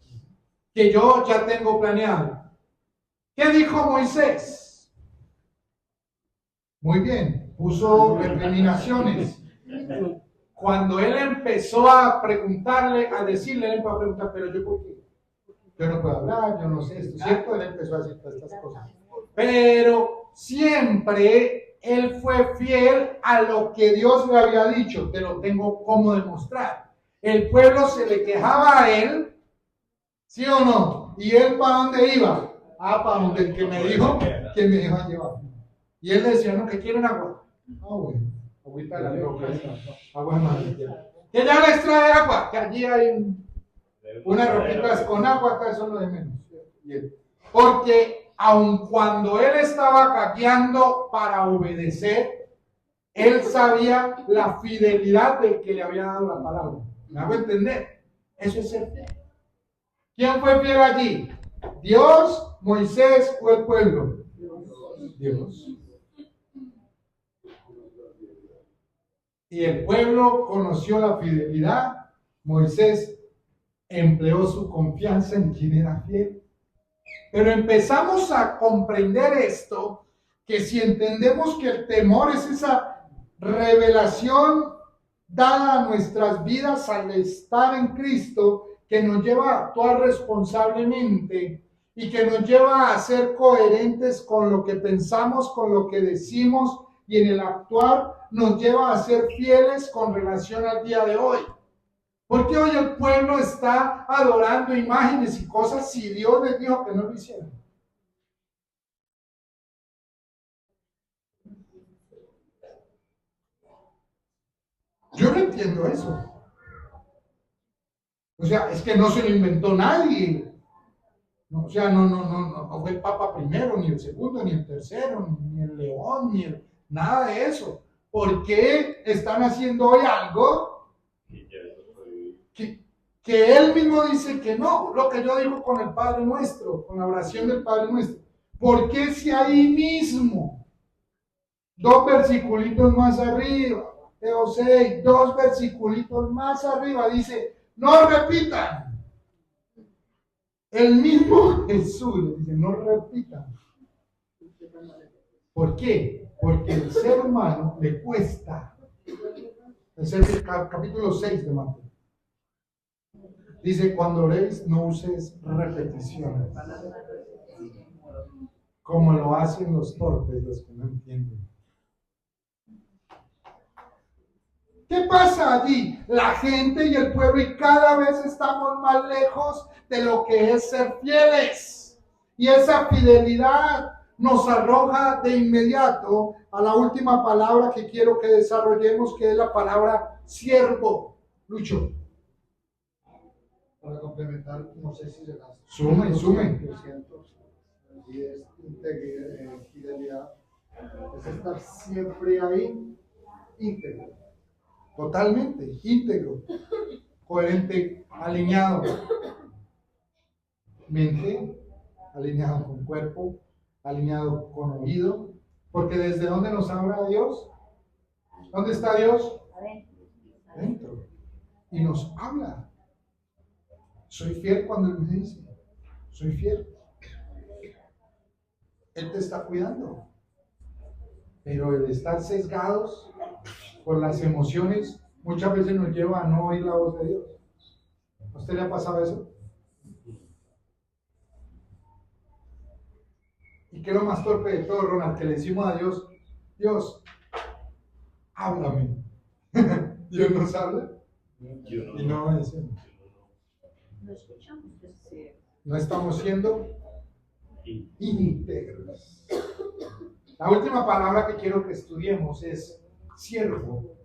S1: que yo ya tengo planeado. ¿Qué dijo Moisés? Muy bien, puso recriminaciones. Cuando él empezó a preguntarle, a decirle, él empezó a preguntar, pero yo por qué? Yo no puedo hablar, yo no sé esto, ¿cierto? Él empezó a decir todas estas cosas. Pero siempre él fue fiel a lo que Dios le había dicho. Te lo tengo como demostrar. El pueblo se le quejaba a él, ¿sí o no? ¿Y él para dónde iba? Para donde el que me dijo que me iba a llevar. Y él decía, no, que quieren agua. Bueno, agüita de la roca, agua de manantial. Que ya les trae agua, que allí hay unas roquitas con agua, acá eso es lo de menos. Porque aun cuando él estaba caqueando para obedecer, él sabía la fidelidad del que le había dado la palabra. ¿Me hago entender? Eso es ser fiel. ¿Quién fue fiel allí? ¿Dios, Moisés o el pueblo? Dios. Y el pueblo conoció la fidelidad. Moisés empleó su confianza en quien era fiel. Pero empezamos a comprender esto, que si entendemos que el temor es esa revelación dada a nuestras vidas al estar en Cristo, que nos lleva a actuar responsablemente y que nos lleva a ser coherentes con lo que pensamos, con lo que decimos, y en el actuar nos lleva a ser fieles con relación al día de hoy. Porque hoy el pueblo está adorando imágenes y cosas si Dios les dijo que no lo hicieran. Yo no entiendo eso. O sea, es que no se lo inventó nadie. No, o sea, no fue el Papa primero, ni el segundo, ni el tercero, ni el León, nada de eso. ¿Por qué están haciendo hoy algo que él mismo dice que no? Lo que yo digo con el Padre Nuestro, con la oración del Padre Nuestro. ¿Por qué si ahí mismo, 2 versiculitos más arriba, Mateo 6, 2 versiculitos más arriba, dice, no repitan? El mismo Jesús dice, no repitan. ¿Por qué? Porque el ser humano le cuesta. Es el capítulo 6 de Mateo. Dice, cuando oréis, no uses repeticiones, como lo hacen los torpes, los que no entienden. ¿Qué pasa allí? La gente y el pueblo, y cada vez estamos más lejos de lo que es ser fieles. Y esa fidelidad nos arroja de inmediato a la última palabra que quiero que desarrollemos, que es la palabra siervo. Lucho.
S2: Para complementar, no sé si se las
S1: Sumen.
S2: Y es fidelidad, es estar siempre ahí, íntegro.
S1: Totalmente, íntegro, coherente, alineado. Mente, alineado con cuerpo, alineado con oído. Porque ¿desde dónde nos habla Dios? ¿Dónde está Dios? Dentro. Y nos habla. Soy fiel cuando Él me dice, soy fiel. Él te está cuidando. Pero el estar sesgados por las emociones muchas veces nos lleva a no oír la voz de Dios. ¿A usted le ha pasado eso? ¿Y qué es lo más torpe de todo, Ronald? Que le decimos a Dios, Dios, háblame. Dios nos habla
S5: Yo no.
S1: y no obedecemos.
S7: No escuchamos, pues, sí.
S1: No estamos siendo
S5: Y
S1: íntegros. La última palabra que quiero que estudiemos es siervo.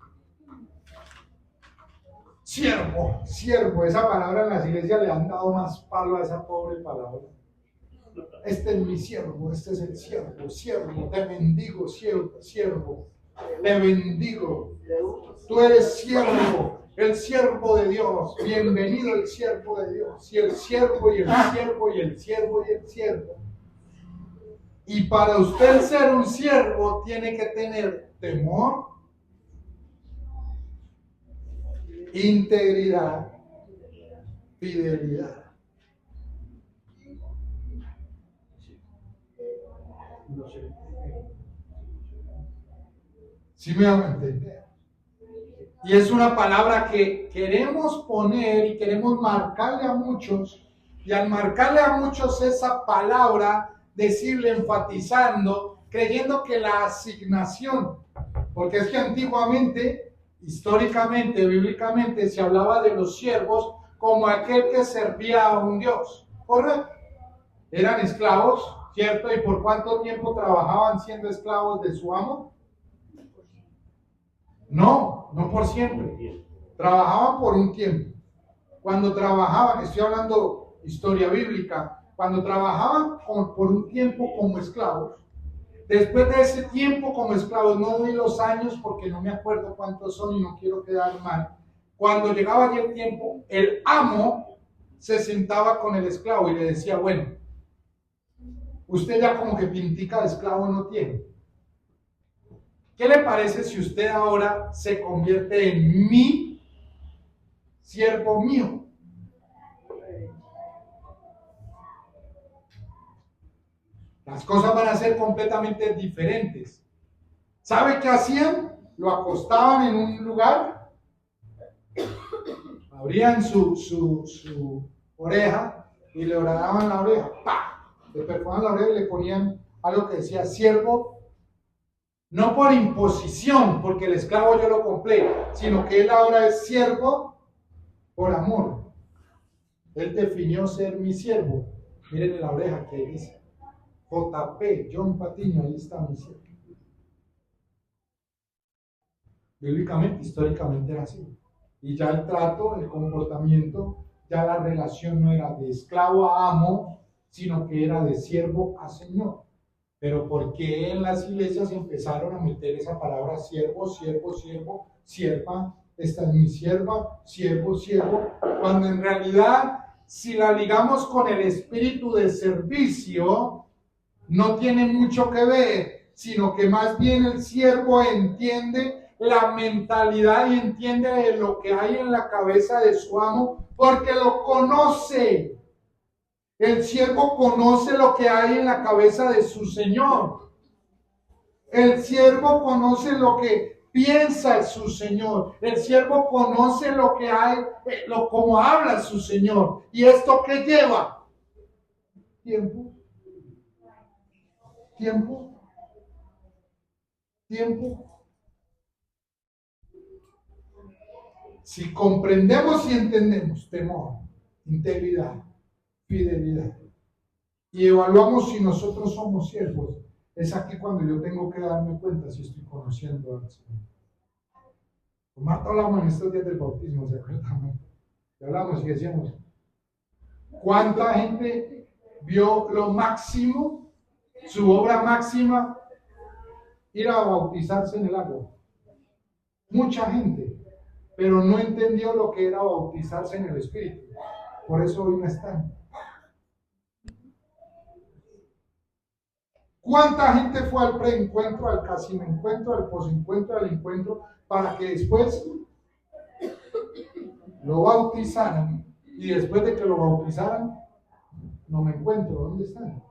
S1: Siervo, siervo. Esa palabra en las iglesias le han dado más palo a esa pobre palabra. Este es mi siervo, este es el siervo, siervo, te bendigo, siervo, siervo, te bendigo. Tú eres siervo, el siervo de Dios. Bienvenido el siervo de Dios. Y el siervo, y el siervo, y el siervo, y el siervo. Y para usted ser un siervo tiene que tener temor, integridad, fidelidad.
S6: No sé.
S1: ¿Sí me van a entender? Y es una palabra que queremos poner y queremos marcarle a muchos. Y al marcarle a muchos esa palabra, decirle, enfatizando, creyendo que la asignación, porque es que antiguamente, históricamente, bíblicamente, se hablaba de los siervos como aquel que servía a un Dios. ¿Correcto? Eran esclavos, ¿cierto? ¿Y por cuánto tiempo trabajaban siendo esclavos de su amo? No, no por siempre. Trabajaban por un tiempo. Cuando trabajaban, estoy hablando historia bíblica, cuando trabajaban por un tiempo como esclavos, después de ese tiempo como esclavos, no doy los años porque no me acuerdo cuántos son y no quiero quedar mal, cuando llegaba ya el tiempo, el amo se sentaba con el esclavo y le decía, bueno, usted ya como que pintica de esclavo no tiene. ¿Qué le parece si usted ahora se convierte en mi siervo mío? Las cosas van a ser completamente diferentes. ¿Sabe qué hacían? Lo acostaban en un lugar, abrían su oreja y le oraban la oreja. ¡Pah! Le perforaban la oreja y le ponían algo que decía siervo. No por imposición, porque el esclavo yo lo compré, sino que él ahora es siervo por amor. Él definió ser mi siervo. Miren en la oreja que dice JP, John Patiño, ahí está mi siervo. Bíblicamente, históricamente era así. Y ya el trato, el comportamiento, ya la relación no era de esclavo a amo, sino que era de siervo a señor. Pero ¿por qué en las iglesias empezaron a meter esa palabra siervo, siervo, siervo, sierva? Esta es mi sierva, siervo, siervo. Cuando en realidad, si la ligamos con el espíritu de servicio, no tiene mucho que ver, sino que más bien el siervo entiende la mentalidad y entiende de lo que hay en la cabeza de su amo, porque lo conoce. El siervo conoce lo que hay en la cabeza de su señor. El siervo conoce lo que piensa su señor. El siervo conoce lo que hay, cómo habla su señor. ¿Y esto qué lleva? Tiempo. Tiempo. Tiempo. Si comprendemos y entendemos temor, integridad, fidelidad, y evaluamos si nosotros somos siervos, es aquí cuando yo tengo que darme cuenta si estoy conociendo al Señor. Con Marta hablamos en estos días del bautismo, ¿se acuerdan? Y hablamos y decíamos, ¿cuánta gente vio lo máximo, su obra máxima, ir a bautizarse en el agua? Mucha gente, pero no entendió lo que era bautizarse en el Espíritu. Por eso hoy no están. ¿Cuánta gente fue al preencuentro, al casi encuentro, al posencuentro, al encuentro, para que después lo bautizaran? Y después de que lo bautizaran, no me encuentro. ¿Dónde están?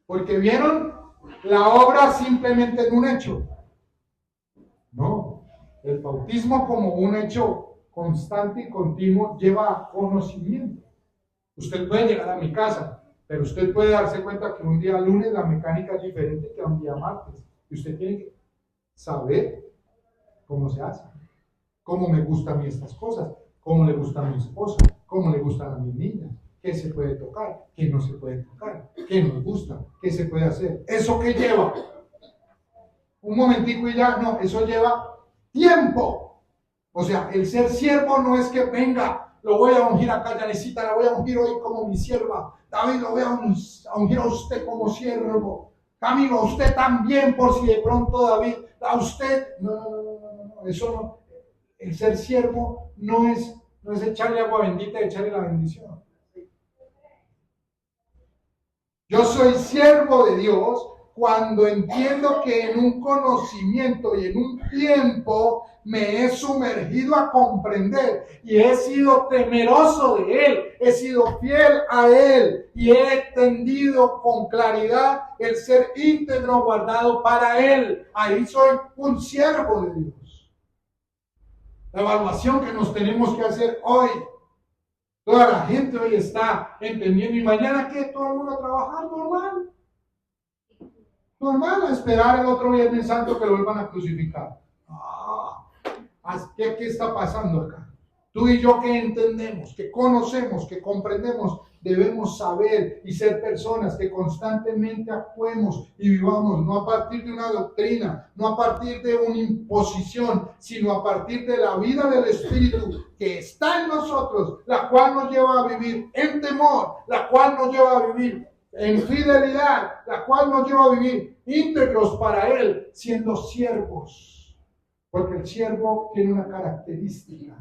S1: Porque vieron la obra simplemente en un hecho. No, el bautismo como un hecho constante y continuo lleva conocimiento. Usted puede llegar a mi casa, pero usted puede darse cuenta que un día lunes la mecánica es diferente que un día martes. Y usted tiene que saber ¿Cómo se hace? ¿Cómo me gustan a mí estas cosas? ¿Cómo le gusta a mi esposa? ¿Cómo le gustan a mis niñas? ¿Qué se puede tocar? ¿Qué no se puede tocar? ¿Qué nos gusta? ¿Qué se puede hacer? ¿Eso qué lleva? Un momentico y ya, no, eso lleva tiempo. O sea, el ser siervo no es que venga, lo voy a ungir acá, Yanecita, la voy a ungir hoy como mi sierva. David, lo voy a ungir a usted como siervo. Camilo, a usted también, por si de pronto David, a usted. No, eso no. El ser siervo no es echarle agua bendita y echarle la bendición. Yo soy siervo de Dios cuando entiendo que en un conocimiento y en un tiempo me he sumergido a comprender y he sido temeroso de Él, he sido fiel a Él y he entendido con claridad el ser íntegro guardado para Él. Ahí soy un siervo de Dios. La evaluación que nos tenemos que hacer hoy. Toda la gente hoy está entendiendo. ¿Y mañana qué? ¿Todo el mundo a trabajar? Normal. Normal, a esperar el otro Viernes Santo que lo vuelvan a crucificar. ¿Qué está pasando acá? Tú y yo que entendemos, que conocemos, que comprendemos, debemos saber y ser personas que constantemente actuemos y vivamos, no a partir de una doctrina, no a partir de una imposición, sino a partir de la vida del Espíritu que está en nosotros, la cual nos lleva a vivir en temor, la cual nos lleva a vivir en fidelidad, la cual nos lleva a vivir íntegros para Él, siendo siervos. Porque el siervo tiene una característica,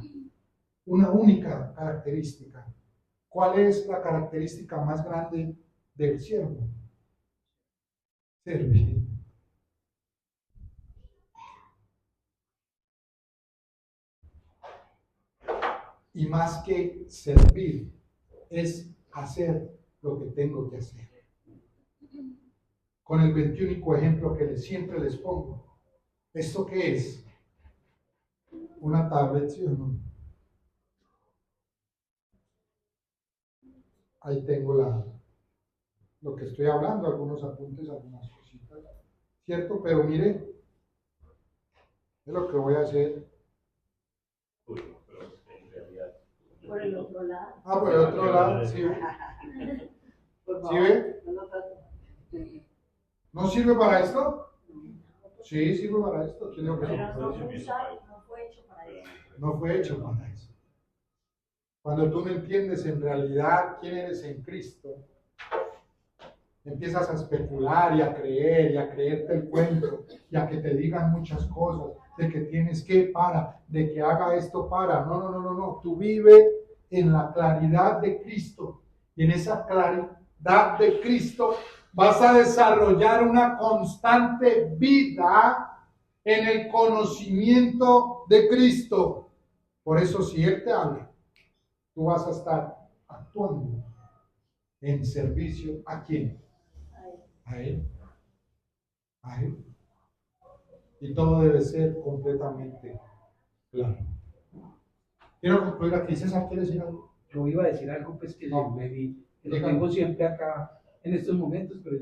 S1: una única característica. ¿Cuál es la característica más grande del siervo? Servir. Y más que servir, es hacer lo que tengo que hacer. Con el 21 ejemplo que siempre les pongo. ¿Esto qué es? Una tablet, ¿sí o no? Ahí tengo lo que estoy hablando, algunos apuntes, algunas cositas, ¿cierto? Pero mire, es lo que voy a hacer.
S5: Uy, pero en realidad.
S7: Por el otro lado.
S1: Por el otro lado, ¿sí ve? ¿Sí ve? ¿No sirve para esto? Sí, sirve para esto. ¿Quién lo que
S7: Pero no fue usado, no fue hecho para eso.
S1: No fue hecho para eso. Cuando tú no entiendes en realidad quién eres en Cristo, empiezas a especular y a creerte el cuento y a que te digan muchas cosas, de que tienes que de que haga esto para. No. Tú vive en la claridad de Cristo y en esa claridad de Cristo vas a desarrollar una constante vida en el conocimiento de Cristo. Por eso si Él te habla, tú vas a estar actuando en servicio ¿a quién? A Él. A Él. Y todo debe ser completamente claro. Quiero concluir aquí. César, ¿quieres decir algo?
S6: Yo iba a decir algo pues que
S1: No.
S6: que lo tengo siempre acá en estos momentos, pero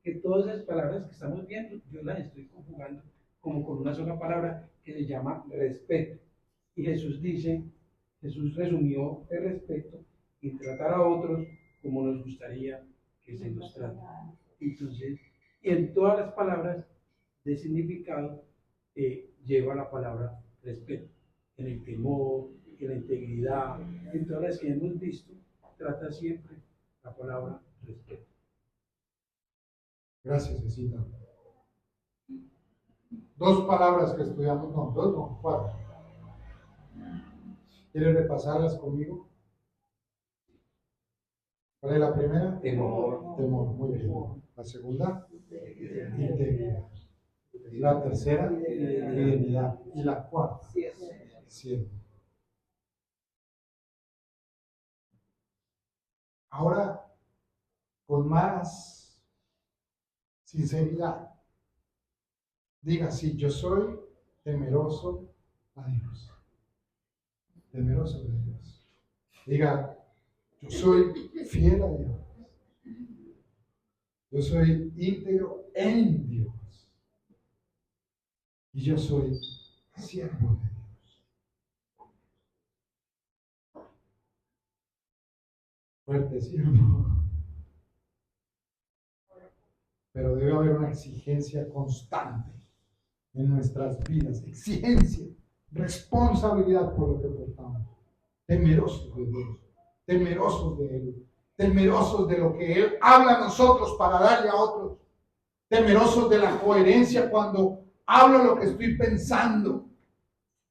S6: que todas esas palabras que estamos viendo, yo las estoy conjugando como con una sola palabra que se llama respeto. Y Jesús resumió el respeto y tratar a otros como nos gustaría que se nos trate. Entonces, en todas las palabras de significado lleva la palabra respeto. En el temor, en la integridad, en todas las que hemos visto, trata siempre la palabra respeto.
S1: Gracias, Cecita. 2 palabras que estudiamos, 4. ¿Quieres repasarlas conmigo? ¿Cuál es la primera?
S6: Temor.
S1: Temor, muy bien. La segunda, integridad. La tercera, fidelidad. Y la cuarta, siervo. Ahora, con más sinceridad, diga, sí, yo soy temeroso a Dios. Temeroso de Dios. Diga, yo soy fiel a Dios. Yo soy íntegro en Dios. Y yo soy siervo de Dios. Fuerte, ¿sí o no? Pero debe haber una exigencia constante en nuestras vidas, exigencia, responsabilidad por lo que portamos, temerosos de Dios, temerosos de Él, temerosos de lo que Él habla a nosotros para darle a otros, temerosos de la coherencia cuando hablo lo que estoy pensando.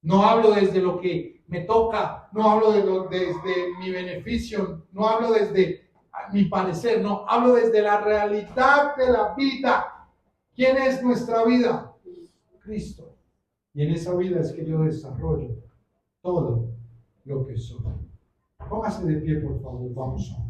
S1: No hablo desde lo que me toca, no hablo desde mi beneficio, no hablo desde mi parecer, no, hablo desde la realidad de la vida. ¿Quién es nuestra vida? Cristo. Y en esa vida es que yo desarrollo todo lo que soy. Póngase de pie, por favor, vamos a